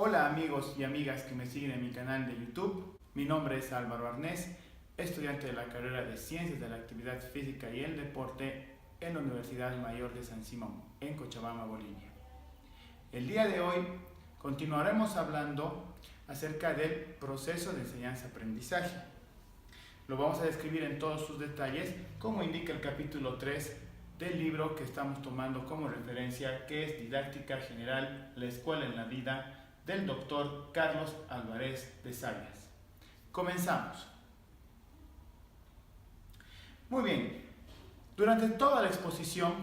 Hola amigos y amigas que me siguen en mi canal de YouTube. Mi nombre es Álvaro Arnés, estudiante de la carrera de Ciencias de la Actividad Física y el Deporte en la Universidad Mayor de San Simón, en Cochabamba, Bolivia. El día de hoy continuaremos hablando acerca del proceso de enseñanza-aprendizaje. Lo vamos a describir en todos sus detalles, como indica el capítulo 3 del libro que estamos tomando como referencia, que es Didáctica General, la Escuela en la Vida, del doctor Carlos Álvarez de Zayas. Comenzamos. Muy bien, durante toda la exposición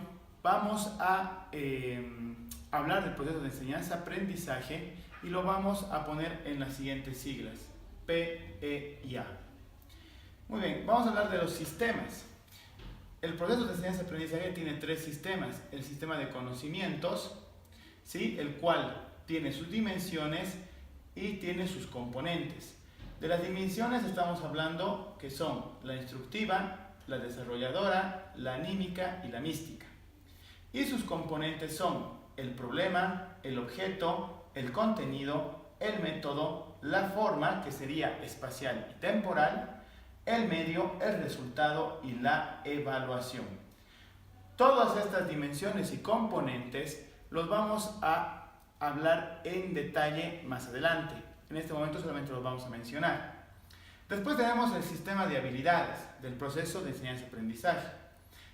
vamos a hablar del proceso de enseñanza-aprendizaje y lo vamos a poner en las siguientes siglas, P, E y A. Muy bien, vamos a hablar de los sistemas. El proceso de enseñanza-aprendizaje tiene tres sistemas. El sistema de conocimientos, ¿sí?, el cual tiene sus dimensiones y tiene sus componentes. De las dimensiones estamos hablando que son la instructiva, la desarrolladora, la anímica y la mística. Y sus componentes son el problema, el objeto, el contenido, el método, la forma, que sería espacial y temporal, el medio, el resultado y la evaluación. Todas estas dimensiones y componentes los vamos a hablar en detalle más adelante. En este momento solamente los vamos a mencionar. Después tenemos el sistema de habilidades del proceso de enseñanza-aprendizaje,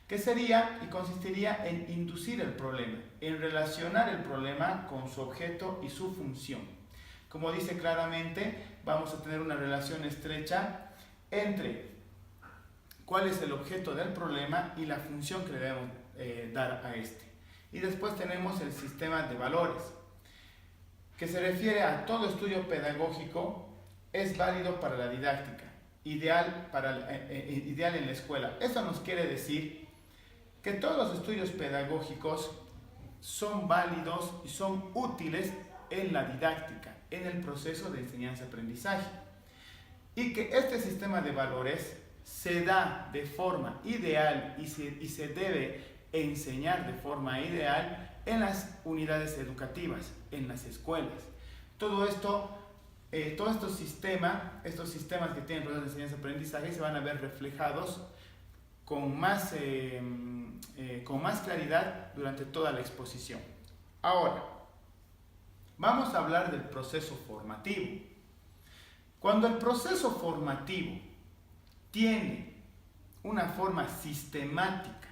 que sería y consistiría en inducir el problema, en relacionar el problema con su objeto y su función. Como dice claramente, vamos a tener una relación estrecha entre cuál es el objeto del problema y la función que le debemos dar a este. Y después tenemos el sistema de valores, que se refiere a todo estudio pedagógico es válido para la didáctica, ideal en la escuela. Eso nos quiere decir que todos los estudios pedagógicos son válidos y son útiles en la didáctica, en el proceso de enseñanza-aprendizaje. Y que este sistema de valores se da de forma ideal y se debe enseñar de forma ideal en las unidades educativas, en las escuelas. Todo esto, todos estos sistemas que tienen procesos de enseñanza-aprendizaje se van a ver reflejados con más claridad durante toda la exposición. Ahora, vamos a hablar del proceso formativo. Cuando el proceso formativo tiene una forma sistemática,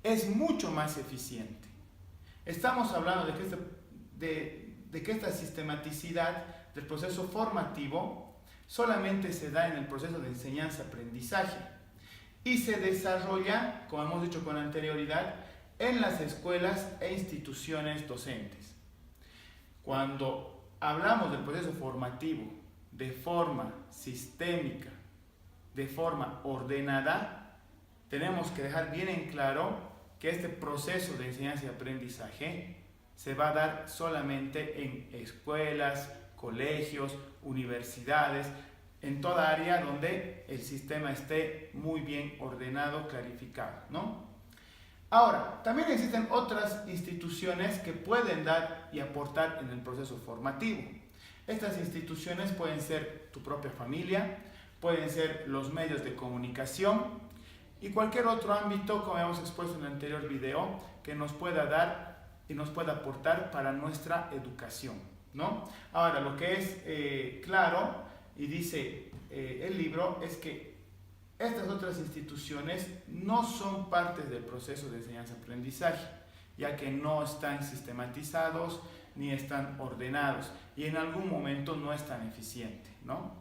es mucho más eficiente. Estamos hablando de que esta sistematicidad del proceso formativo solamente se da en el proceso de enseñanza-aprendizaje y se desarrolla, como hemos dicho con anterioridad, en las escuelas e instituciones docentes. Cuando hablamos del proceso formativo de forma sistémica, de forma ordenada, tenemos que dejar bien en claro que este proceso de enseñanza y aprendizaje se va a dar solamente en escuelas, colegios, universidades, en toda área donde el sistema esté muy bien ordenado, clarificado, ¿no? Ahora, también existen otras instituciones que pueden dar y aportar en el proceso formativo. Estas instituciones pueden ser tu propia familia, pueden ser los medios de comunicación y cualquier otro ámbito, como hemos expuesto en el anterior video, que nos pueda dar y nos pueda aportar para nuestra educación, ¿no? Ahora, lo que es claro y dice el libro es que estas otras instituciones no son parte del proceso de enseñanza-aprendizaje, ya que no están sistematizados ni están ordenados y en algún momento no es tan eficiente, ¿no?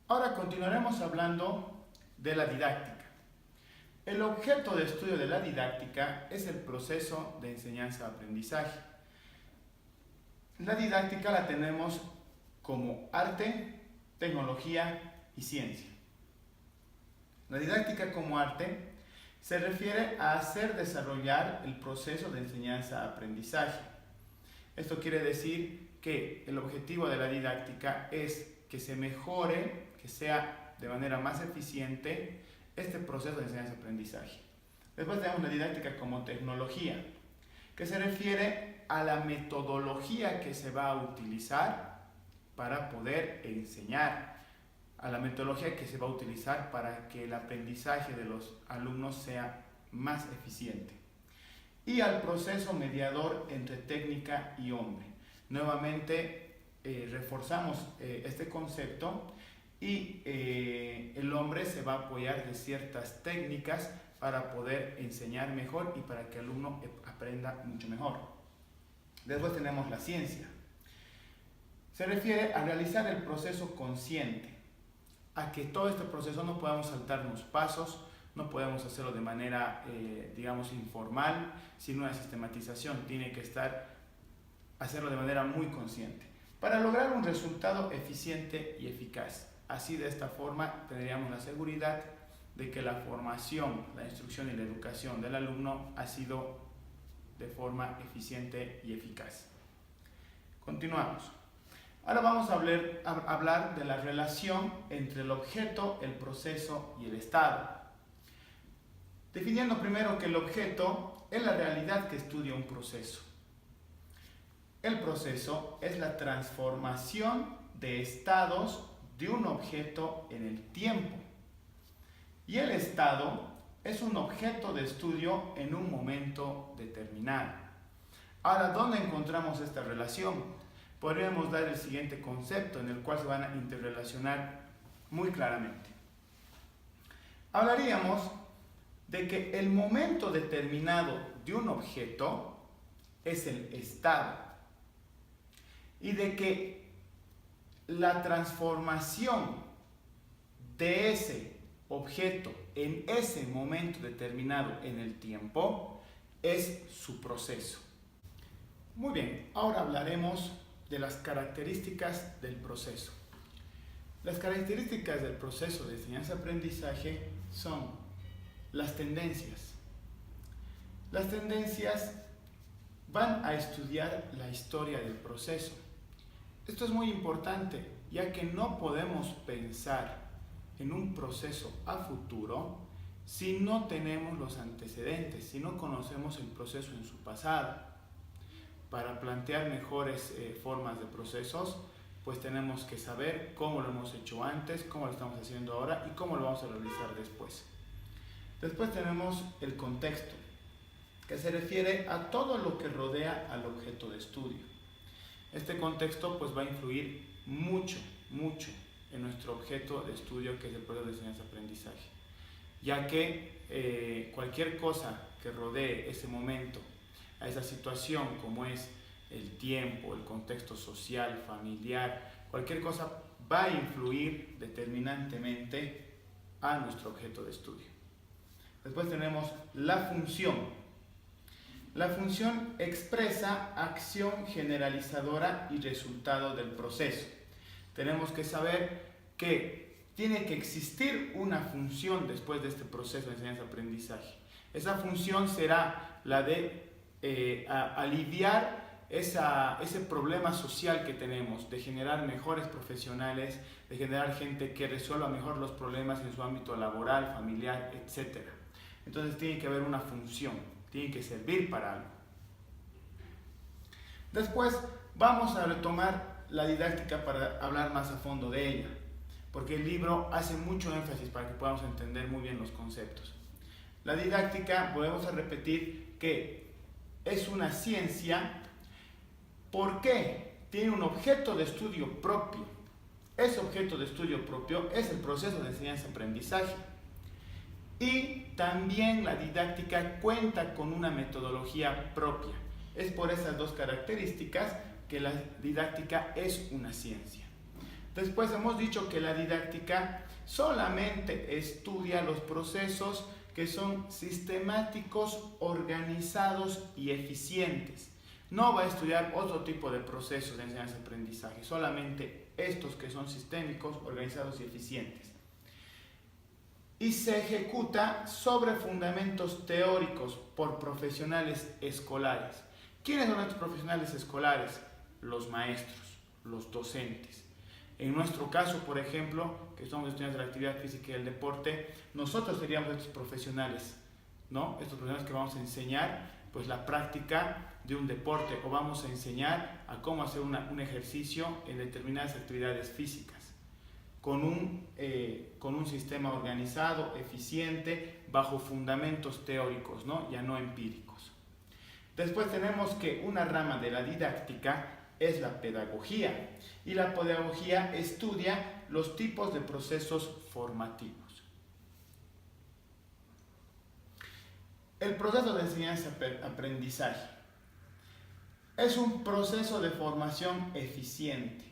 Ahora continuaremos hablando de la didáctica. El objeto de estudio de la didáctica es el proceso de enseñanza-aprendizaje. La didáctica la tenemos como arte, tecnología y ciencia. La didáctica como arte se refiere a hacer desarrollar el proceso de enseñanza-aprendizaje. Esto quiere decir que el objetivo de la didáctica es que se mejore, que sea de manera más eficiente este proceso de enseñanza-aprendizaje. Después tenemos la didáctica como tecnología, que se refiere a la metodología que se va a utilizar para poder enseñar, a la metodología que se va a utilizar para que el aprendizaje de los alumnos sea más eficiente, y al proceso mediador entre técnica y hombre. Nuevamente reforzamos este concepto, y el hombre se va a apoyar de ciertas técnicas para poder enseñar mejor y para que el alumno aprenda mucho mejor. Después tenemos la ciencia. Se refiere a realizar el proceso consciente, a que todo este proceso no podamos saltarnos pasos, no podemos hacerlo de manera, digamos, informal, sin una sistematización. Tiene que hacerlo de manera muy consciente, para lograr un resultado eficiente y eficaz. Así, de esta forma, tendríamos la seguridad de que la formación, la instrucción y la educación del alumno ha sido de forma eficiente y eficaz. Continuamos. Ahora vamos a hablar de la relación entre el objeto, el proceso y el estado. Definiendo primero que el objeto es la realidad que estudia un proceso. El proceso es la transformación de estados de un objeto en el tiempo. Y el estado es un objeto de estudio en un momento determinado. Ahora, ¿dónde encontramos esta relación? Podríamos dar el siguiente concepto en el cual se van a interrelacionar muy claramente. Hablaríamos de que el momento determinado de un objeto es el estado, y de que la transformación de ese objeto en ese momento determinado en el tiempo es su proceso. Muy bien, ahora hablaremos de las características del proceso. Las características del proceso de enseñanza-aprendizaje son las tendencias. Las tendencias van a estudiar la historia del proceso. Esto es muy importante, ya que no podemos pensar en un proceso a futuro si no tenemos los antecedentes, si no conocemos el proceso en su pasado. Para plantear mejores formas de procesos, pues tenemos que saber cómo lo hemos hecho antes, cómo lo estamos haciendo ahora y cómo lo vamos a realizar después. Después tenemos el contexto, que se refiere a todo lo que rodea al objeto de estudio. Este contexto pues va a influir mucho en nuestro objeto de estudio, que es el proceso de enseñanza-aprendizaje, ya que cualquier cosa que rodee ese momento, a esa situación, como es el tiempo, el contexto social, familiar, cualquier cosa va a influir determinantemente a nuestro objeto de estudio. Después tenemos la función. La función expresa acción generalizadora y resultado del proceso. Tenemos que saber que tiene que existir una función después de este proceso de enseñanza-aprendizaje. Esa función será la de aliviar ese problema social que tenemos, de generar mejores profesionales, de generar gente que resuelva mejor los problemas en su ámbito laboral, familiar, etc. Entonces tiene que haber una función, tiene que servir para algo. Después vamos a retomar la didáctica para hablar más a fondo de ella, porque el libro hace mucho énfasis para que podamos entender muy bien los conceptos. La didáctica, volvemos a repetir que es una ciencia. ¿Por qué? Tiene un objeto de estudio propio. Ese objeto de estudio propio es el proceso de enseñanza-aprendizaje. Y también la didáctica cuenta con una metodología propia. Es por esas dos características que la didáctica es una ciencia. Después hemos dicho que la didáctica solamente estudia los procesos que son sistemáticos, organizados y eficientes. No va a estudiar otro tipo de procesos de enseñanza-aprendizaje, solamente estos que son sistémicos, organizados y eficientes. Y se ejecuta sobre fundamentos teóricos por profesionales escolares. ¿Quiénes son estos profesionales escolares? Los maestros, los docentes. En nuestro caso, por ejemplo, que somos estudiantes de la actividad física y el deporte, nosotros seríamos estos profesionales, ¿no? Estos profesionales que vamos a enseñar pues la práctica de un deporte, o vamos a enseñar a cómo hacer un ejercicio en determinadas actividades físicas, con un sistema organizado, eficiente, bajo fundamentos teóricos, ¿no? Ya no empíricos. Después tenemos que una rama de la didáctica es la pedagogía, y la pedagogía estudia los tipos de procesos formativos. El proceso de enseñanza-aprendizaje es un proceso de formación eficiente.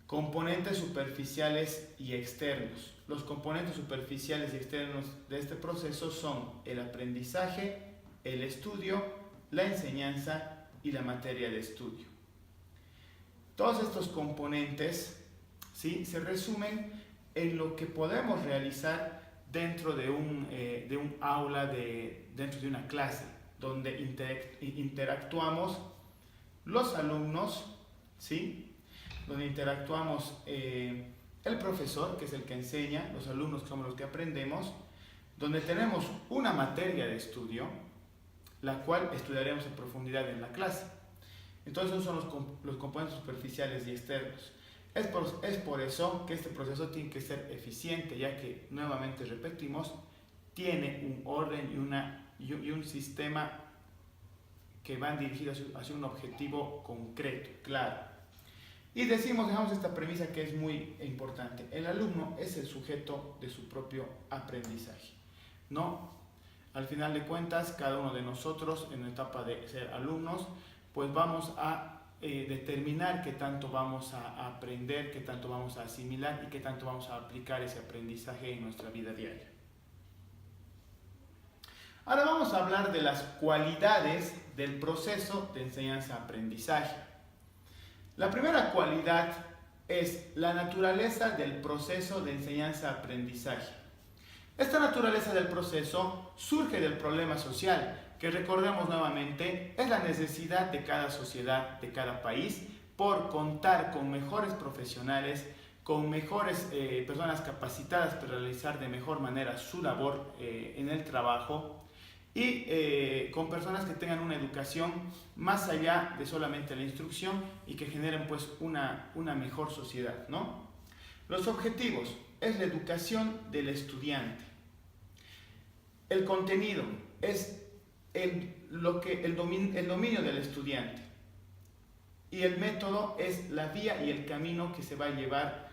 Componentes superficiales y externos. Los componentes superficiales y externos de este proceso son el aprendizaje, el estudio, la enseñanza y la materia de estudio. Todos estos componentes, ¿sí?, se resumen en lo que podemos realizar dentro de un aula, dentro de una clase, donde interactuamos los alumnos, ¿sí?, donde interactuamos el profesor, que es el que enseña, los alumnos que somos los que aprendemos, donde tenemos una materia de estudio, la cual estudiaremos en profundidad en la clase. Entonces esos son los componentes superficiales y externos. Es por eso que este proceso tiene que ser eficiente, ya que, nuevamente repetimos, tiene un orden y un sistema que van dirigidos hacia un objetivo concreto, claro. Y dejamos esta premisa que es muy importante: el alumno es el sujeto de su propio aprendizaje, ¿no? Al final de cuentas, cada uno de nosotros en la etapa de ser alumnos, pues vamos a determinar qué tanto vamos a aprender, qué tanto vamos a asimilar y qué tanto vamos a aplicar ese aprendizaje en nuestra vida diaria. Ahora vamos a hablar de las cualidades del proceso de enseñanza-aprendizaje. La primera cualidad es la naturaleza del proceso de enseñanza-aprendizaje. Esta naturaleza del proceso surge del problema social, que, recordemos nuevamente, es la necesidad de cada sociedad, de cada país, por contar con mejores profesionales, con mejores personas capacitadas para realizar de mejor manera su labor en el trabajo, y con personas que tengan una educación más allá de solamente la instrucción y que generen pues una mejor sociedad, ¿no? Los objetivos es la educación del estudiante. El contenido es el dominio del estudiante. Y el método es la vía y el camino que se va a llevar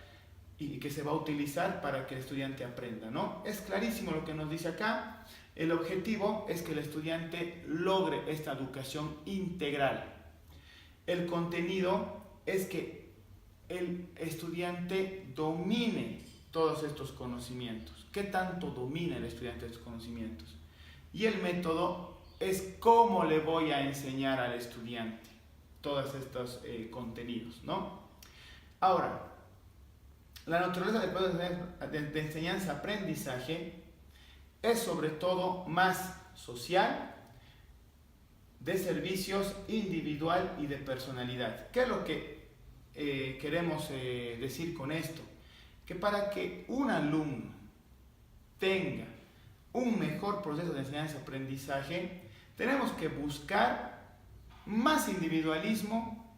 y que se va a utilizar para que el estudiante aprenda, ¿no? Es clarísimo lo que nos dice acá. El objetivo es que el estudiante logre esta educación integral. El contenido es que el estudiante domine todos estos conocimientos. ¿Qué tanto domina el estudiante estos conocimientos? Y el método es cómo le voy a enseñar al estudiante todos estos contenidos, ¿no? Ahora, la naturaleza del proceso de enseñanza-aprendizaje es sobre todo más social, de servicios, individual y de personalidad. ¿Qué es lo que queremos decir con esto? Que para que un alumno tenga un mejor proceso de enseñanza-aprendizaje, tenemos que buscar más individualismo,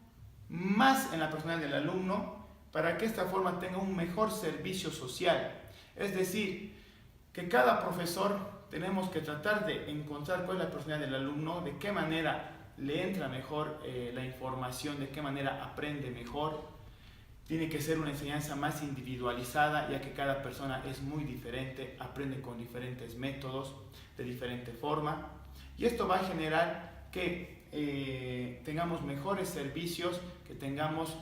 más en la personalidad del alumno, para que de esta forma tenga un mejor servicio social. Es decir, que cada profesor tenemos que tratar de encontrar cuál es la personalidad del alumno, de qué manera le entra mejor la información, de qué manera aprende mejor. Tiene que ser una enseñanza más individualizada, ya que cada persona es muy diferente, aprende con diferentes métodos, de diferente forma. Y esto va a generar que tengamos mejores servicios, que tengamos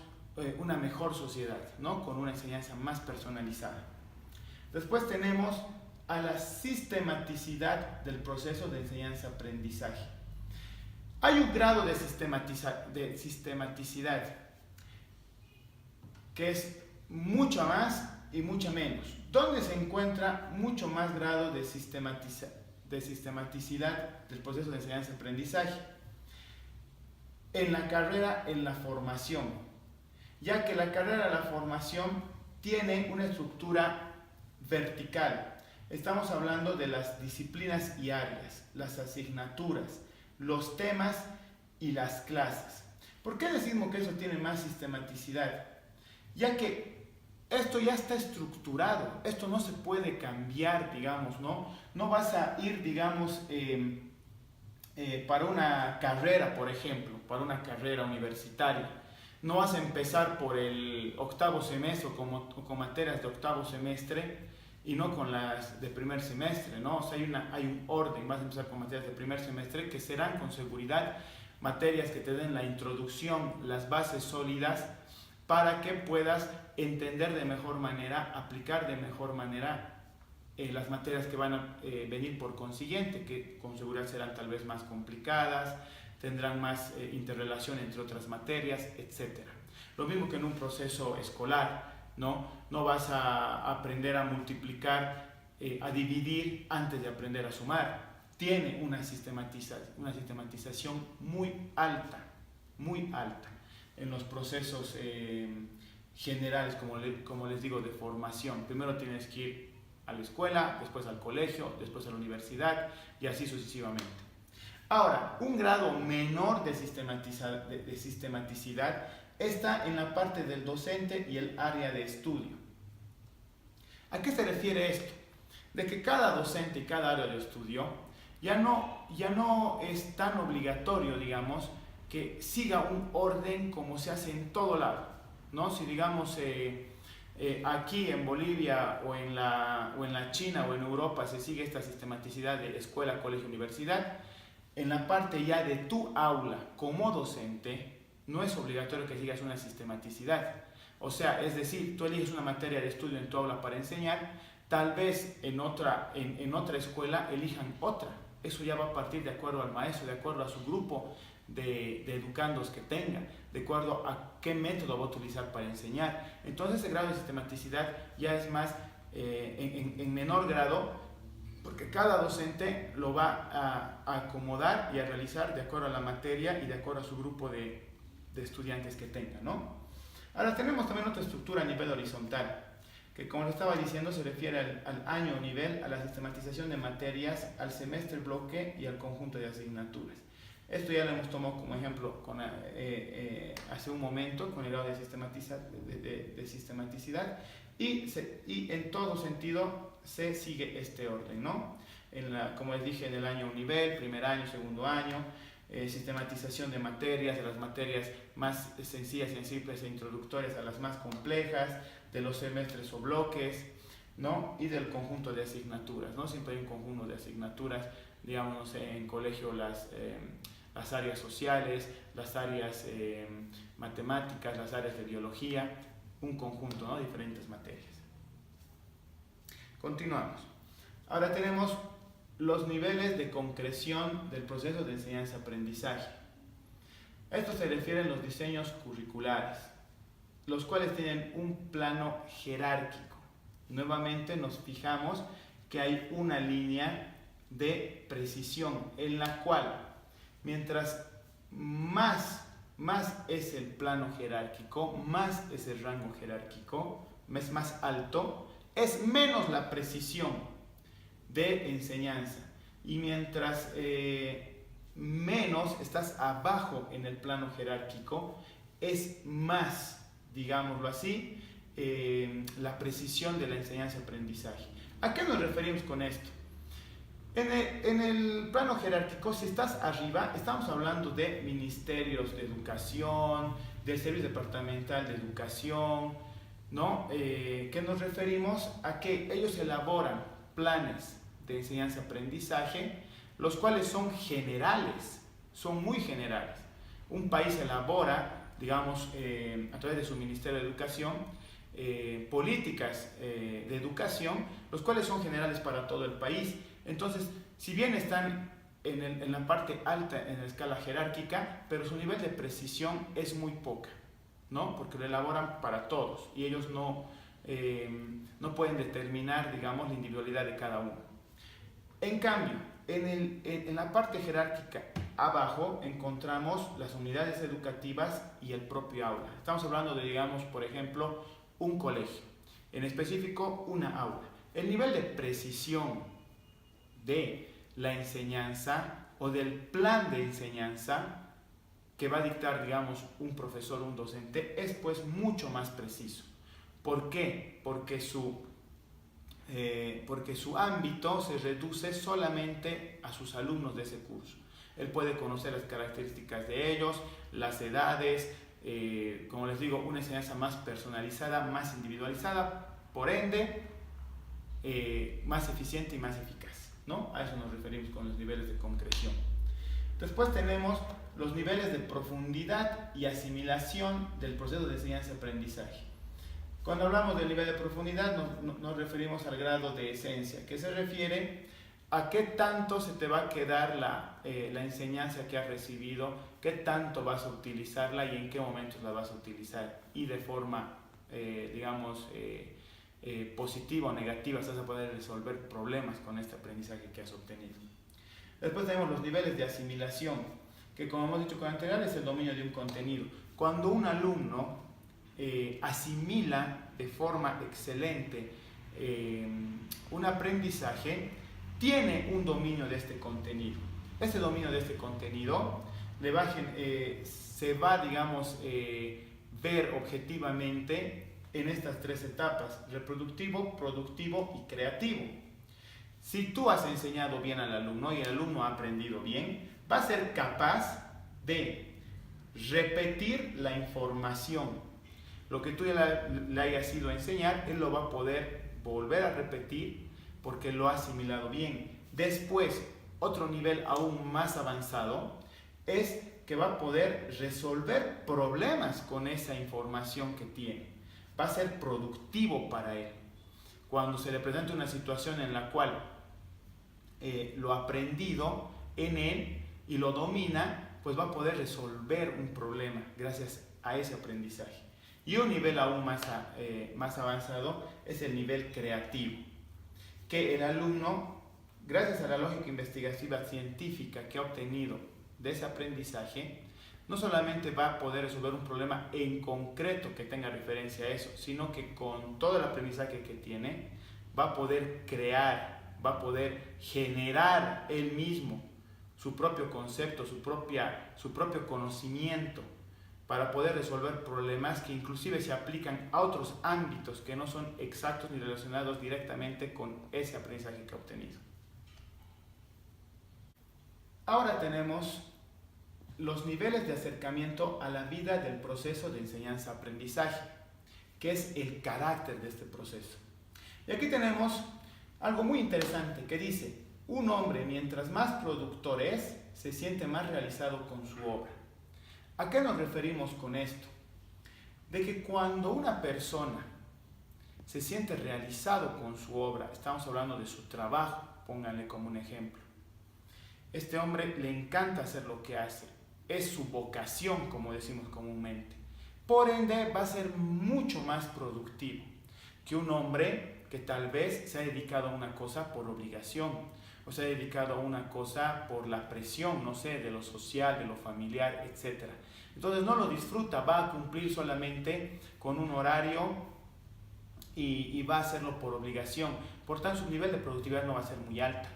una mejor sociedad, ¿no? Con una enseñanza más personalizada. Después tenemos a la sistematicidad del proceso de enseñanza-aprendizaje. Hay un grado de sistematicidad que es mucho más y mucho menos. ¿Dónde se encuentra mucho más grado de sistematicidad del proceso de enseñanza-aprendizaje? En la carrera, en la formación, ya que la carrera, la formación, tiene una estructura vertical. Estamos hablando de las disciplinas y áreas, las asignaturas, los temas y las clases. ¿Por qué decimos que eso tiene más sistematicidad? Ya que esto ya está estructurado, esto no se puede cambiar, digamos, ¿no? No vas a ir, digamos, para una carrera, por ejemplo, para una carrera universitaria. No vas a empezar por el octavo semestre o con materias de octavo semestre y no con las de primer semestre, ¿no? O sea, hay un orden. Vas a empezar con materias de primer semestre que serán con seguridad materias que te den la introducción, las bases sólidas para que puedas entender de mejor manera, aplicar de mejor manera las materias que van a venir por consiguiente, que con seguridad serán tal vez más complicadas, tendrán más interrelación entre otras materias, etc. Lo mismo que en un proceso escolar, ¿no? No vas a aprender a multiplicar, a dividir antes de aprender a sumar. Tiene una sistematización muy alta en los procesos generales, como les digo, de formación. Primero tienes que ir a la escuela, después al colegio, después a la universidad y así sucesivamente. Ahora, un grado menor de sistematicidad está en la parte del docente y el área de estudio. ¿A qué se refiere esto? De que cada docente y cada área de estudio ya no es tan obligatorio, digamos, que siga un orden como se hace en todo lado, ¿no? Si digamos aquí en Bolivia o en la China o en Europa se sigue esta sistematicidad de escuela, colegio, universidad, en la parte ya de tu aula como docente no es obligatorio que sigas una sistematicidad. O sea, es decir, tú eliges una materia de estudio en tu aula para enseñar, tal vez en otra escuela elijan otra. Eso ya va a partir de acuerdo al maestro, de acuerdo a su grupo de educandos que tenga, de acuerdo a qué método va a utilizar para enseñar. Entonces el grado de sistematicidad ya es más en menor grado, porque cada docente lo va a acomodar y a realizar de acuerdo a la materia y de acuerdo a su grupo de estudiantes que tenga, ¿no? Ahora tenemos también otra estructura a nivel horizontal, que como les estaba diciendo se refiere al año o nivel, a la sistematización de materias, al semestre bloque y al conjunto de asignaturas. Esto ya lo hemos tomado como ejemplo hace un momento con el grado de sistematicidad y en todo sentido se sigue este orden, ¿no? Como les dije, en el año o nivel, primer año, segundo año, sistematización de materias, de las materias más sencillas, simples e introductorias a las más complejas, de los semestres o bloques, ¿no? Y del conjunto de asignaturas, ¿no? Siempre hay un conjunto de asignaturas, digamos, en colegio las áreas sociales, las áreas matemáticas, las áreas de biología, un conjunto, ¿no? Diferentes materias. Continuamos. Ahora tenemos los niveles de concreción del proceso de enseñanza-aprendizaje. Esto se refiere a los diseños curriculares, los cuales tienen un plano jerárquico. Nuevamente nos fijamos que hay una línea de precisión en la cual, mientras más es el plano jerárquico, más es el rango jerárquico, es más alto, es menos la precisión de enseñanza, y mientras menos estás abajo en el plano jerárquico, es más, digámoslo así, la precisión de la enseñanza-aprendizaje. ¿A qué nos referimos con esto? En el plano jerárquico, si estás arriba, estamos hablando de ministerios de educación, del Servicio Departamental de Educación, ¿no? Que nos referimos a que ellos elaboran planes de enseñanza-aprendizaje, los cuales son generales, son muy generales. Un país elabora, digamos, a través de su Ministerio de Educación, políticas de educación, los cuales son generales para todo el país. Entonces, si bien están en la parte alta en la escala jerárquica, pero su nivel de precisión es muy poca, ¿no? Porque lo elaboran para todos y ellos no pueden determinar, digamos, la individualidad de cada uno. En cambio, en la parte jerárquica abajo encontramos las unidades educativas y el propio aula. Estamos hablando de, digamos, por ejemplo, un colegio, en específico una aula. El nivel de precisión de la enseñanza o del plan de enseñanza que va a dictar, digamos, un profesor o un docente es pues mucho más preciso. ¿Por qué? Porque su ámbito se reduce solamente a sus alumnos de ese curso. Él puede conocer las características de ellos, las edades, como les digo, una enseñanza más personalizada, más individualizada, por ende, más eficiente y más eficaz, ¿no? A eso nos referimos con los niveles de concreción. Después tenemos los niveles de profundidad y asimilación del proceso de enseñanza-aprendizaje. Cuando hablamos del nivel de profundidad nos referimos al grado de esencia, que se refiere a qué tanto se te va a quedar la enseñanza que has recibido, qué tanto vas a utilizarla y en qué momentos la vas a utilizar, y de forma, positiva o negativa, vas a poder resolver problemas con este aprendizaje que has obtenido. Después tenemos los niveles de asimilación, que como hemos dicho con anterior es el dominio de un contenido. Cuando un alumno asimila de forma excelente un aprendizaje, tiene un dominio de este contenido. Este dominio de este contenido se va, ver objetivamente en estas tres etapas: reproductivo, productivo y creativo. Si tú has enseñado bien al alumno y el alumno ha aprendido bien, va a ser capaz de repetir la información. Lo que tú le hayas ido a enseñar, él lo va a poder volver a repetir porque lo ha asimilado bien. Después, otro nivel aún más avanzado es que va a poder resolver problemas con esa información que tiene. Va a ser productivo para él. Cuando se le presenta una situación en la cual lo ha aprendido en él y lo domina, pues va a poder resolver un problema gracias a ese aprendizaje. Y un nivel aún más avanzado es el nivel creativo, que el alumno, gracias a la lógica investigativa científica que ha obtenido de ese aprendizaje, no solamente va a poder resolver un problema en concreto que tenga referencia a eso, sino que con todo el aprendizaje que tiene, va a poder crear, va a poder generar él mismo su propio concepto, su propio conocimiento, para poder resolver problemas que inclusive se aplican a otros ámbitos que no son exactos ni relacionados directamente con ese aprendizaje que ha obtenido. Ahora tenemos los niveles de acercamiento a la vida del proceso de enseñanza-aprendizaje, que es el carácter de este proceso. Y aquí tenemos algo muy interesante que dice: un hombre, mientras más productor es, se siente más realizado con su obra. ¿A qué nos referimos con esto? De que cuando una persona se siente realizado con su obra, estamos hablando de su trabajo, pónganle como un ejemplo. Este hombre le encanta hacer lo que hace, es su vocación, como decimos comúnmente. Por ende, va a ser mucho más productivo que un hombre que tal vez se ha dedicado a una cosa por obligación, o se ha dedicado a una cosa por la presión, no sé, de lo social, de lo familiar, etc. Entonces no lo disfruta, va a cumplir solamente con un horario y va a hacerlo por obligación. Por tanto, su nivel de productividad no va a ser muy alta.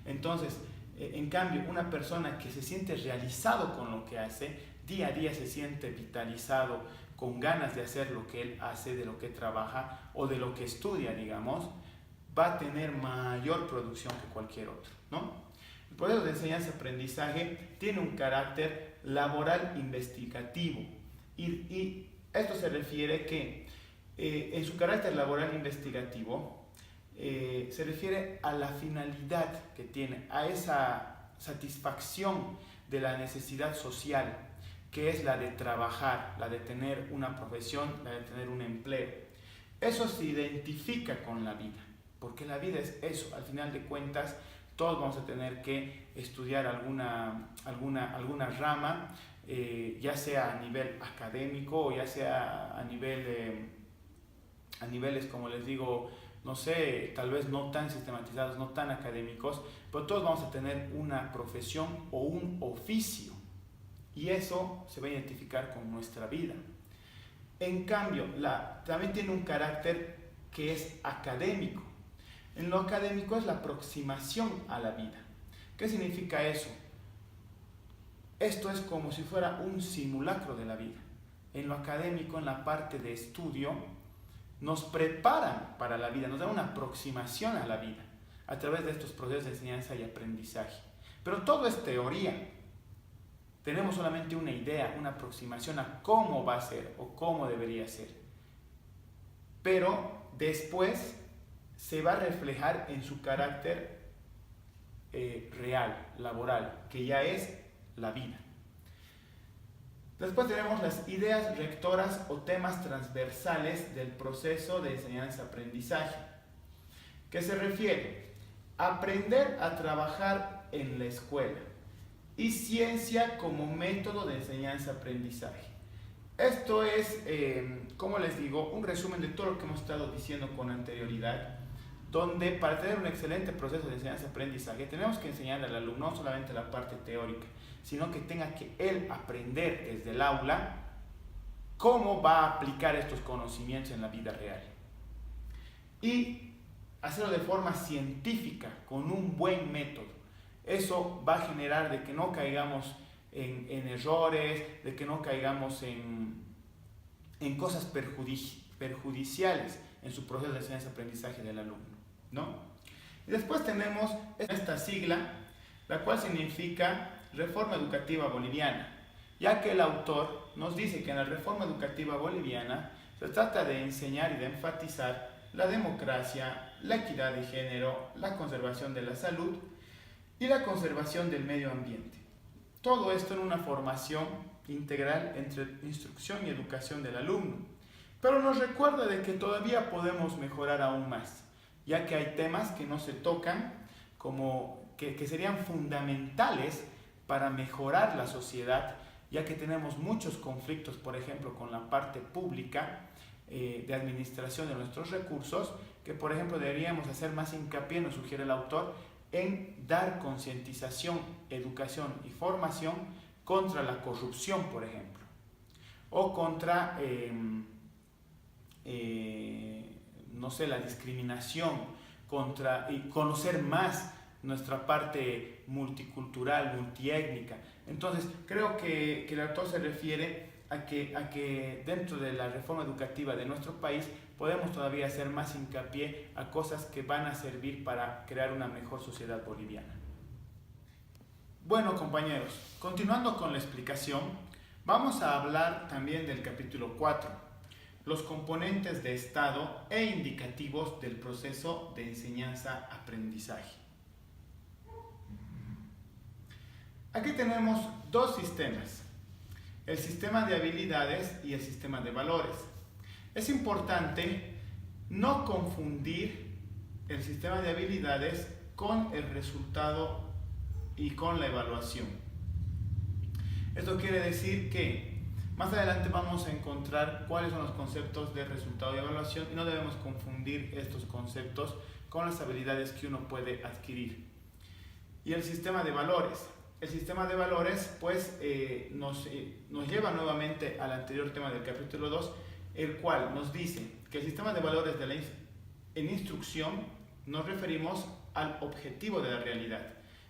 Entonces, en cambio, una persona que se siente realizado con lo que hace, día a día se siente vitalizado, con ganas de hacer lo que él hace, de lo que trabaja o de lo que estudia, digamos, va a tener mayor producción que cualquier otro, ¿no? El proceso de enseñanza-aprendizaje tiene un carácter laboral investigativo y esto se refiere que en su carácter laboral investigativo se refiere a la finalidad que tiene, a esa satisfacción de la necesidad social, que es la de trabajar, la de tener una profesión, la de tener un empleo. Eso se identifica con la vida, porque la vida es eso. Al final de cuentas, todos vamos a tener que estudiar alguna rama, ya sea a nivel académico o ya sea a niveles, como les digo, no sé, tal vez no tan sistematizados, no tan académicos, pero todos vamos a tener una profesión o un oficio y eso se va a identificar con nuestra vida. En cambio, también tiene un carácter que es académico. En lo académico es la aproximación a la vida. ¿Qué significa eso? Esto es como si fuera un simulacro de la vida. En lo académico, en la parte de estudio, nos preparan para la vida, nos dan una aproximación a la vida a través de estos procesos de enseñanza y aprendizaje. Pero todo es teoría. Tenemos solamente una idea, una aproximación a cómo va a ser o cómo debería ser. Pero después se va a reflejar en su carácter real, laboral, que ya es la vida. Después tenemos las ideas rectoras o temas transversales del proceso de enseñanza-aprendizaje, que se refiere a aprender a trabajar en la escuela y ciencia como método de enseñanza-aprendizaje. Esto es, como les digo, un resumen de todo lo que hemos estado diciendo con anterioridad, donde para tener un excelente proceso de enseñanza-aprendizaje tenemos que enseñarle al alumno no solamente la parte teórica, sino que tenga que él aprender desde el aula cómo va a aplicar estos conocimientos en la vida real. Y hacerlo de forma científica, con un buen método. Eso va a generar de que no caigamos en errores, de que no caigamos en cosas perjudiciales en su proceso de enseñanza-aprendizaje del alumno, ¿no? Y después tenemos esta sigla, la cual significa Reforma Educativa Boliviana, ya que el autor nos dice que en la Reforma Educativa Boliviana se trata de enseñar y de enfatizar la democracia, la equidad de género, la conservación de la salud y la conservación del medio ambiente. Todo esto en una formación integral entre instrucción y educación del alumno. Pero nos recuerda de que todavía podemos mejorar aún más, ya que hay temas que no se tocan, como que serían fundamentales para mejorar la sociedad, ya que tenemos muchos conflictos, por ejemplo, con la parte pública de administración de nuestros recursos, que por ejemplo deberíamos hacer más hincapié, nos sugiere el autor, en dar concientización, educación y formación contra la corrupción, por ejemplo, o contra, no sé, la discriminación, y conocer más nuestra parte multicultural, multiétnica. Entonces, creo que el autor se refiere a que dentro de la reforma educativa de nuestro país podemos todavía hacer más hincapié a cosas que van a servir para crear una mejor sociedad boliviana. Bueno, compañeros, continuando con la explicación, vamos a hablar también del capítulo 4, los componentes de estado e indicativos del proceso de enseñanza-aprendizaje. Aquí tenemos dos sistemas, el sistema de habilidades y el sistema de valores. Es importante no confundir el sistema de habilidades con el resultado y con la evaluación. Esto quiere decir que más adelante vamos a encontrar cuáles son los conceptos de resultado y evaluación y no debemos confundir estos conceptos con las habilidades que uno puede adquirir. Y el sistema de valores. El sistema de valores pues nos lleva nuevamente al anterior tema del capítulo 2, el cual nos dice que el sistema de valores en instrucción nos referimos al objetivo de la realidad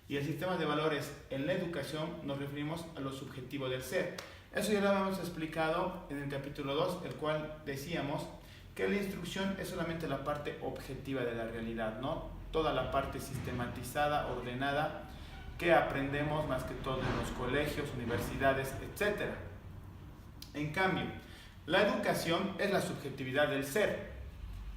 y el sistema de valores en la educación nos referimos a lo subjetivo del ser. Eso ya lo habíamos explicado en el capítulo 2, el cual decíamos que la instrucción es solamente la parte objetiva de la realidad, ¿no? Toda la parte sistematizada, ordenada, que aprendemos más que todo en los colegios, universidades, etc. En cambio, la educación es la subjetividad del ser,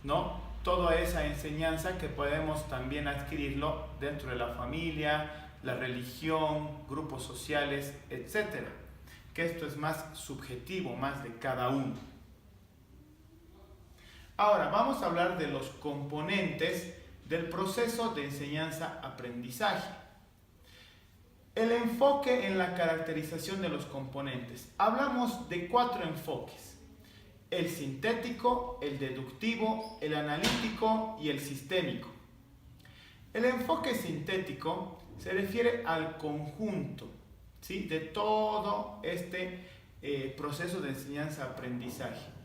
¿no? Toda esa enseñanza que podemos también adquirirlo dentro de la familia, la religión, grupos sociales, etc. Que esto es más subjetivo, más de cada uno. Ahora vamos a hablar de los componentes del proceso de enseñanza-aprendizaje. El enfoque en la caracterización de los componentes. Hablamos de 4 enfoques: el sintético, el deductivo, el analítico y el sistémico. El enfoque sintético se refiere al conjunto, ¿sí?, de todo este proceso de enseñanza-aprendizaje.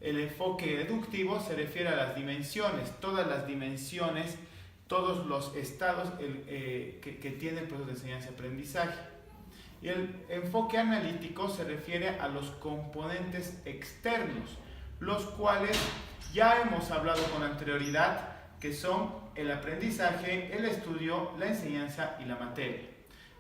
El enfoque deductivo se refiere a las dimensiones, todas las dimensiones, todos los estados que tiene el proceso de enseñanza-aprendizaje. Y el enfoque analítico se refiere a los componentes externos, los cuales ya hemos hablado con anterioridad, que son el aprendizaje, el estudio, la enseñanza y la materia.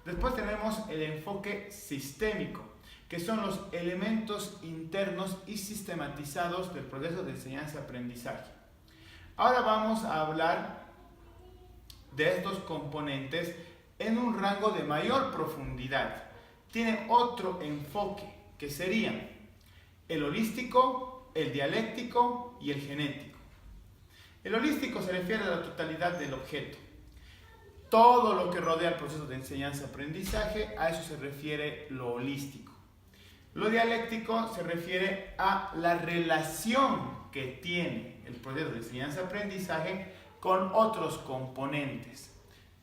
Después tenemos el enfoque sistémico, que son los elementos internos y sistematizados del proceso de enseñanza-aprendizaje. Ahora vamos a hablar de estos componentes en un rango de mayor profundidad. Tiene otro enfoque, que serían el holístico, el dialéctico y el genético. El holístico se refiere a la totalidad del objeto. Todo lo que rodea el proceso de enseñanza-aprendizaje, a eso se refiere lo holístico. Lo dialéctico se refiere a la relación que tiene el proceso de enseñanza-aprendizaje con otros componentes,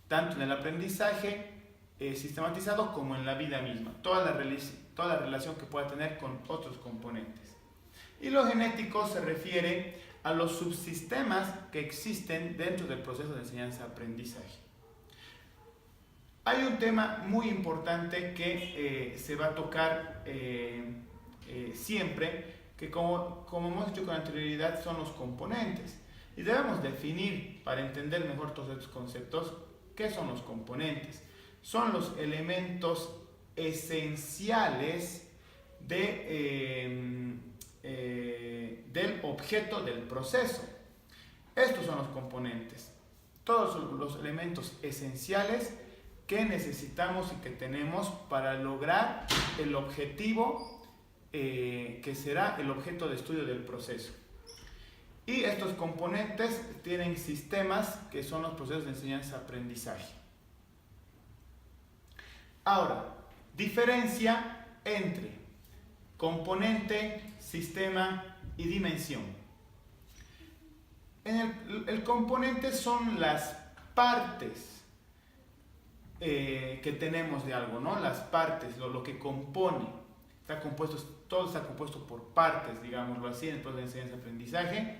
tanto en el aprendizaje sistematizado como en la vida misma, toda la relación que pueda tener con otros componentes. Y lo genético se refiere a los subsistemas que existen dentro del proceso de enseñanza-aprendizaje. Hay un tema muy importante que se va a tocar siempre, que como hemos dicho con anterioridad, son los componentes. Y debemos definir, para entender mejor todos estos conceptos, qué son los componentes. Son los elementos esenciales del objeto del proceso. Estos son los componentes. Todos los elementos esenciales que necesitamos y que tenemos para lograr el objetivo que será el objeto de estudio del proceso. Y estos componentes tienen sistemas que son los procesos de enseñanza-aprendizaje. Ahora, diferencia entre componente, sistema y dimensión. El componente son las partes que tenemos de algo, ¿no? Las partes, lo que compone. Todo está compuesto por partes, digámoslo así, en el proceso de enseñanza-aprendizaje.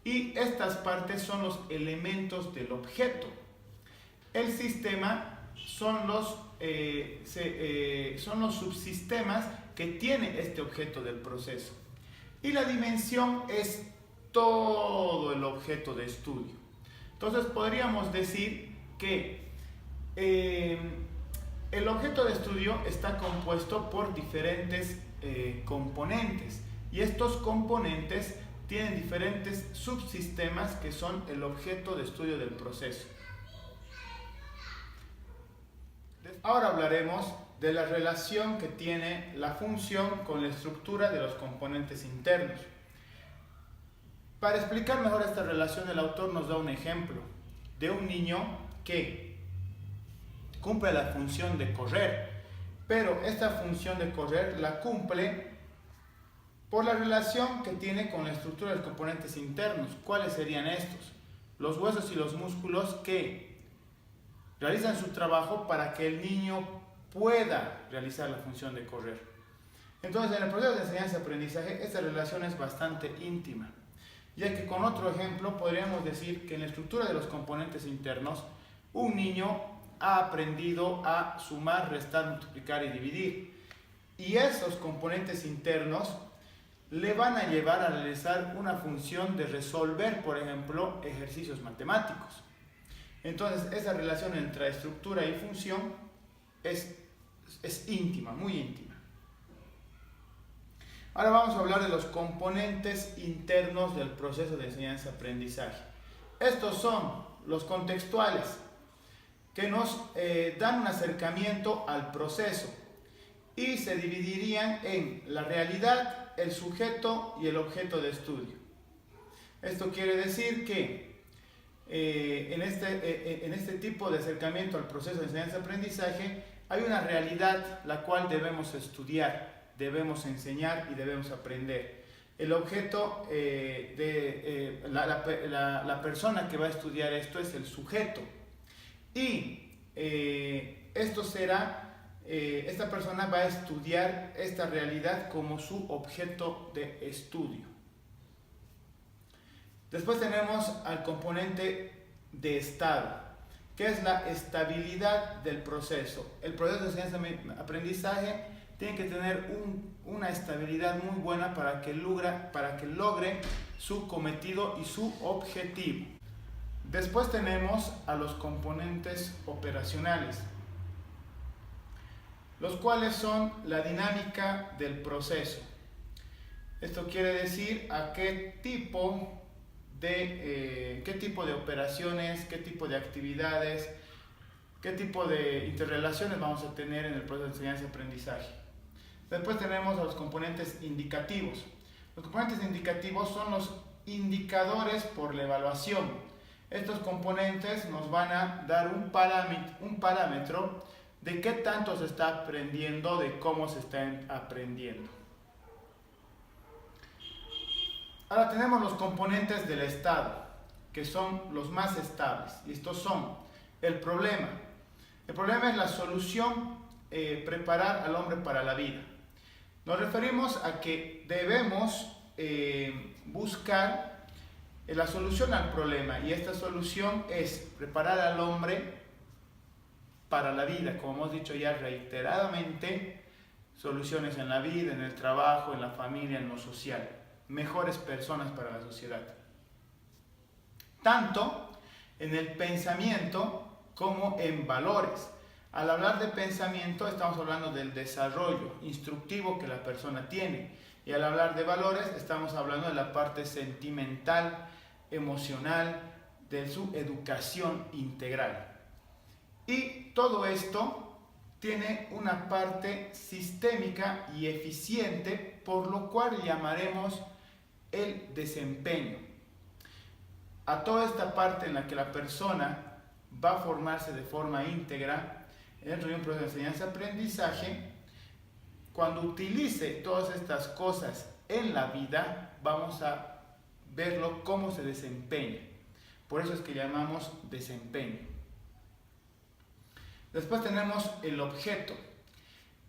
Y estas partes son los elementos del objeto. El sistema son los subsistemas que tiene este objeto del proceso. Y la dimensión es todo el objeto de estudio. Entonces podríamos decir que el objeto de estudio está compuesto por diferentes componentes, y estos componentes tienen diferentes subsistemas que son el objeto de estudio del proceso. Ahora hablaremos de la relación que tiene la función con la estructura de los componentes internos. Para explicar mejor esta relación, el autor nos da un ejemplo de un niño que cumple la función de correr, pero esta función de correr la cumple por la relación que tiene con la estructura de los componentes internos. ¿Cuáles serían estos? Los huesos y los músculos que realizan su trabajo para que el niño pueda realizar la función de correr. Entonces, en el proceso de enseñanza-aprendizaje, esta relación es bastante íntima, ya que con otro ejemplo podríamos decir que en la estructura de los componentes internos, un niño ha aprendido a sumar, restar, multiplicar y dividir. Y esos componentes internos le van a llevar a realizar una función de resolver, por ejemplo, ejercicios matemáticos. Entonces, esa relación entre estructura y función es íntima, muy íntima. Ahora vamos a hablar de los componentes internos del proceso de enseñanza-aprendizaje. Estos son los contextuales, que nos dan un acercamiento al proceso y se dividirían en la realidad, el sujeto y el objeto de estudio. Esto quiere decir que en este tipo de acercamiento al proceso de enseñanza-aprendizaje hay una realidad la cual debemos estudiar, debemos enseñar y debemos aprender. El objeto la persona que va a estudiar esto es el sujeto. Y esta persona va a estudiar esta realidad como su objeto de estudio. Después tenemos al componente de estado, que es la estabilidad del proceso. El proceso de enseñanza-aprendizaje tiene que tener una estabilidad muy buena para que logre su cometido y su objetivo. Después tenemos a los componentes operacionales, los cuales son la dinámica del proceso. Esto quiere decir a qué tipo de operaciones, qué tipo de actividades, qué tipo de interrelaciones vamos a tener en el proceso de enseñanza-aprendizaje. Después tenemos a los componentes indicativos. Los componentes indicativos son los indicadores por la evaluación. Estos componentes nos van a dar un parámetro de qué tanto se está aprendiendo, de cómo se está aprendiendo. Ahora tenemos los componentes del estado, que son los más estables. Y estos son el problema. El problema es la solución, preparar al hombre para la vida. Nos referimos a que debemos buscar la solución al problema, y esta solución es preparar al hombre para la vida, como hemos dicho ya reiteradamente, soluciones en la vida, en el trabajo, en la familia, en lo social, mejores personas para la sociedad. Tanto en el pensamiento como en valores. Al hablar de pensamiento estamos hablando del desarrollo instructivo que la persona tiene, y al hablar de valores estamos hablando de la parte sentimental, emocional, de su educación integral. Y todo esto tiene una parte sistémica y eficiente, por lo cual llamaremos el desempeño. A toda esta parte en la que la persona va a formarse de forma íntegra dentro de un proceso de enseñanza-aprendizaje, cuando utilice todas estas cosas en la vida, vamos a verlo cómo se desempeña. Por eso es que llamamos desempeño. Después tenemos el objeto.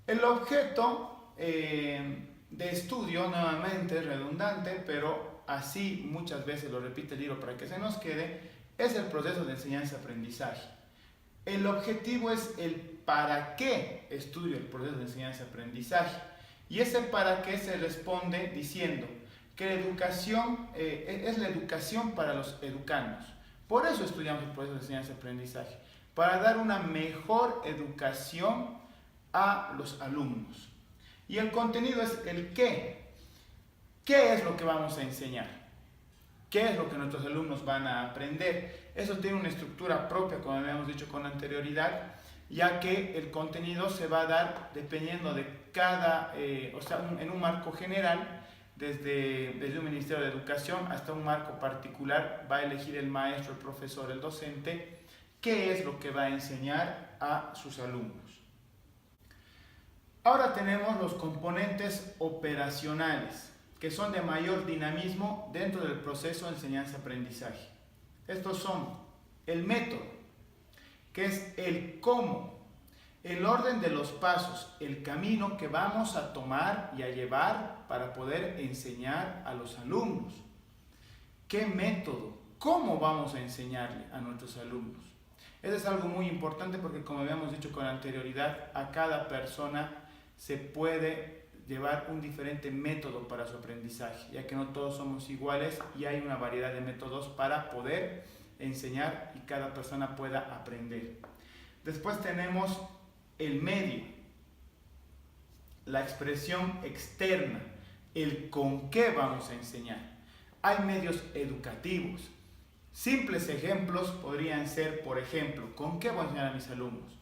El objeto de estudio, nuevamente redundante, pero así muchas veces lo repite el libro para que se nos quede, es el proceso de enseñanza-aprendizaje. El objetivo es el para qué estudio el proceso de enseñanza-aprendizaje. Y ese para qué se responde diciendo que la educación es la educación para los educandos. Por eso estudiamos el proceso de enseñanza-aprendizaje, para dar una mejor educación a los alumnos. Y el contenido es el qué. ¿Qué es lo que vamos a enseñar? ¿Qué es lo que nuestros alumnos van a aprender? Eso tiene una estructura propia, como habíamos dicho con anterioridad, ya que el contenido se va a dar dependiendo de cada, en un marco general, desde un Ministerio de Educación hasta un marco particular, va a elegir el maestro, el profesor, el docente, qué es lo que va a enseñar a sus alumnos. Ahora tenemos los componentes operacionales, que son de mayor dinamismo dentro del proceso de enseñanza-aprendizaje. Estos son el método, que es el cómo, el orden de los pasos, el camino que vamos a tomar y a llevar para poder enseñar a los alumnos. ¿Qué método? ¿Cómo vamos a enseñarle a nuestros alumnos? Eso es algo muy importante porque, como habíamos dicho con anterioridad, a cada persona se puede llevar un diferente método para su aprendizaje, ya que no todos somos iguales y hay una variedad de métodos para poder enseñar y cada persona pueda aprender. Después tenemos el medio, la expresión externa, el con qué vamos a enseñar. Hay medios educativos. Simples ejemplos podrían ser, por ejemplo, ¿con qué voy a enseñar a mis alumnos?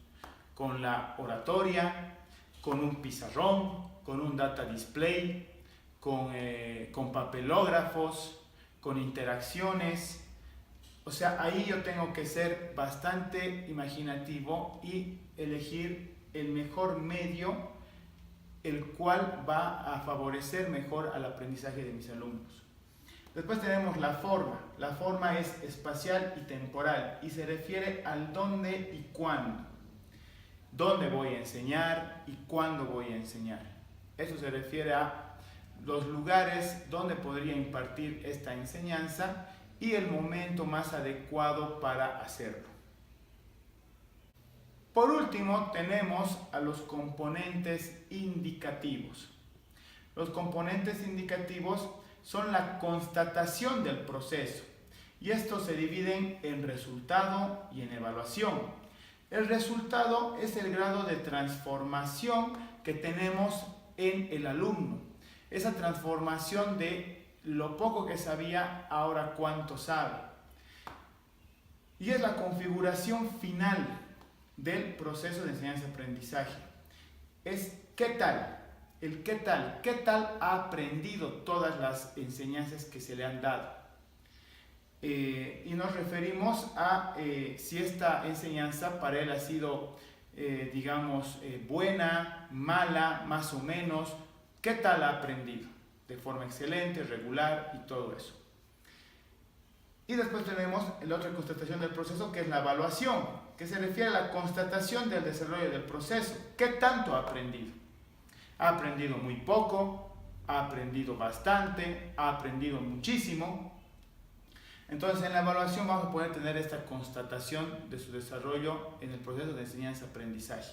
Con la oratoria, con un pizarrón, con un data display, con papelógrafos, con interacciones. O sea, ahí yo tengo que ser bastante imaginativo y elegir el mejor medio, el cual va a favorecer mejor al aprendizaje de mis alumnos. Después tenemos la forma. La forma es espacial y temporal y se refiere al dónde y cuándo. ¿Dónde voy a enseñar y cuándo voy a enseñar? Eso se refiere a los lugares donde podría impartir esta enseñanza y el momento más adecuado para hacerlo. Por último, tenemos a los componentes indicativos. Los componentes indicativos son la constatación del proceso y estos se dividen en resultado y en evaluación. El resultado es el grado de transformación que tenemos en el alumno. Esa transformación de lo poco que sabía, ahora cuánto sabe. Y es la configuración final del proceso de enseñanza-aprendizaje. Es qué tal, qué tal ha aprendido todas las enseñanzas que se le han dado. Y nos referimos a si esta enseñanza para él ha sido, buena, mala, más o menos, qué tal ha aprendido, de forma excelente, regular y todo eso. Y después tenemos la otra constatación del proceso, que es la evaluación, que se refiere a la constatación del desarrollo del proceso. ¿Qué tanto ha aprendido? ¿Ha aprendido muy poco? ¿Ha aprendido bastante? ¿Ha aprendido muchísimo? Entonces, en la evaluación vamos a poder tener esta constatación de su desarrollo en el proceso de enseñanza-aprendizaje.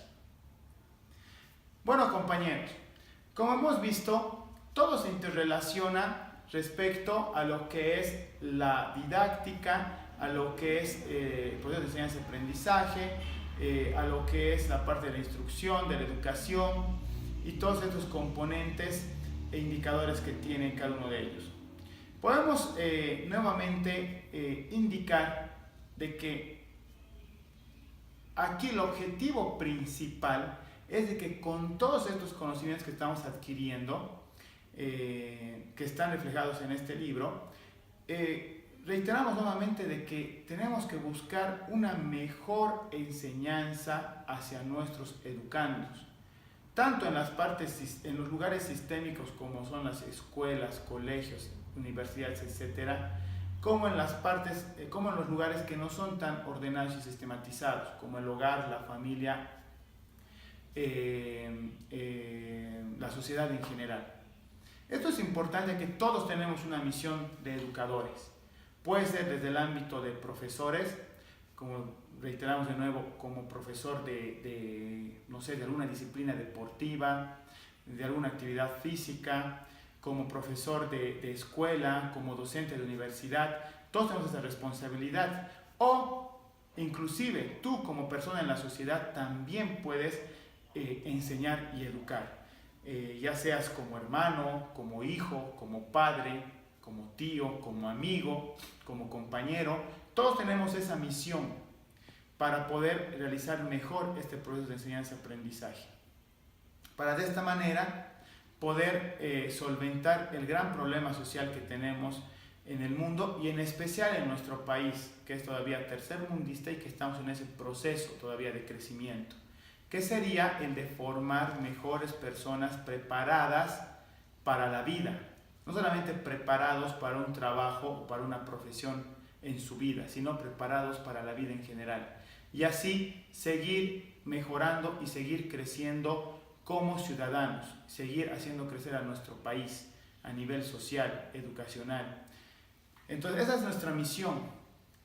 Bueno, compañeros, como hemos visto, todo se interrelaciona respecto a lo que es la didáctica, a lo que es el proceso de enseñanza-aprendizaje, a lo que es la parte de la instrucción, de la educación y todos estos componentes e indicadores que tiene cada uno de ellos. Podemos nuevamente indicar de que aquí el objetivo principal es de que con todos estos conocimientos que estamos adquiriendo, que están reflejados en este libro, reiteramos nuevamente de que tenemos que buscar una mejor enseñanza hacia nuestros educandos, tanto en en los lugares sistémicos como son las escuelas, colegios, universidades, etcétera, como en como en los lugares que no son tan ordenados y sistematizados, como el hogar, la familia, la sociedad en general. Esto es importante, que todos tenemos una misión de educadores. Puede ser desde el ámbito de profesores, como reiteramos de nuevo, como profesor de alguna disciplina deportiva, de alguna actividad física, como profesor de escuela, como docente de universidad. Todos tenemos esa responsabilidad. O inclusive tú como persona en la sociedad también puedes enseñar y educar. Ya seas como hermano, como hijo, como padre, como tío, como amigo, como compañero, todos tenemos esa misión para poder realizar mejor este proceso de enseñanza-aprendizaje. Para de esta manera poder solventar el gran problema social que tenemos en el mundo y en especial en nuestro país, que es todavía tercermundista y que estamos en ese proceso todavía de crecimiento, que sería el de formar mejores personas preparadas para la vida, no solamente preparados para un trabajo o para una profesión en su vida, sino preparados para la vida en general, y así seguir mejorando y seguir creciendo como ciudadanos, seguir haciendo crecer a nuestro país a nivel social, educacional. Entonces esa es nuestra misión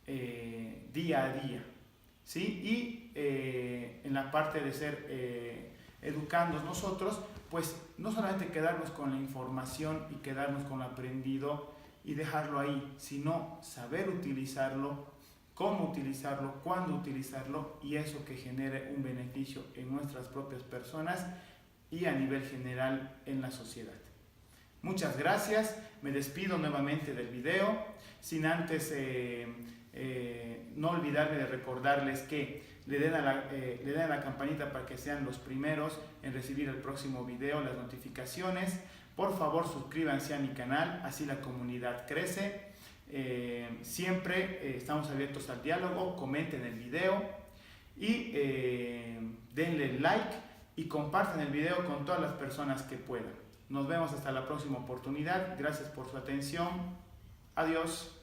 día a día, ¿sí? Y en la parte de ser educandos nosotros, pues no solamente quedarnos con la información y quedarnos con lo aprendido y dejarlo ahí, sino saber utilizarlo, cómo utilizarlo, cuándo utilizarlo, y eso que genere un beneficio en nuestras propias personas y a nivel general en la sociedad. Muchas gracias, me despido nuevamente del video, sin antes no olvidarme de recordarles que le den a la campanita para que sean los primeros en recibir el próximo video, las notificaciones. Por favor, suscríbanse a mi canal, así la comunidad crece. Siempre estamos abiertos al diálogo, comenten el video y denle like y compartan el video con todas las personas que puedan. Nos vemos hasta la próxima oportunidad. Gracias por su atención. Adiós.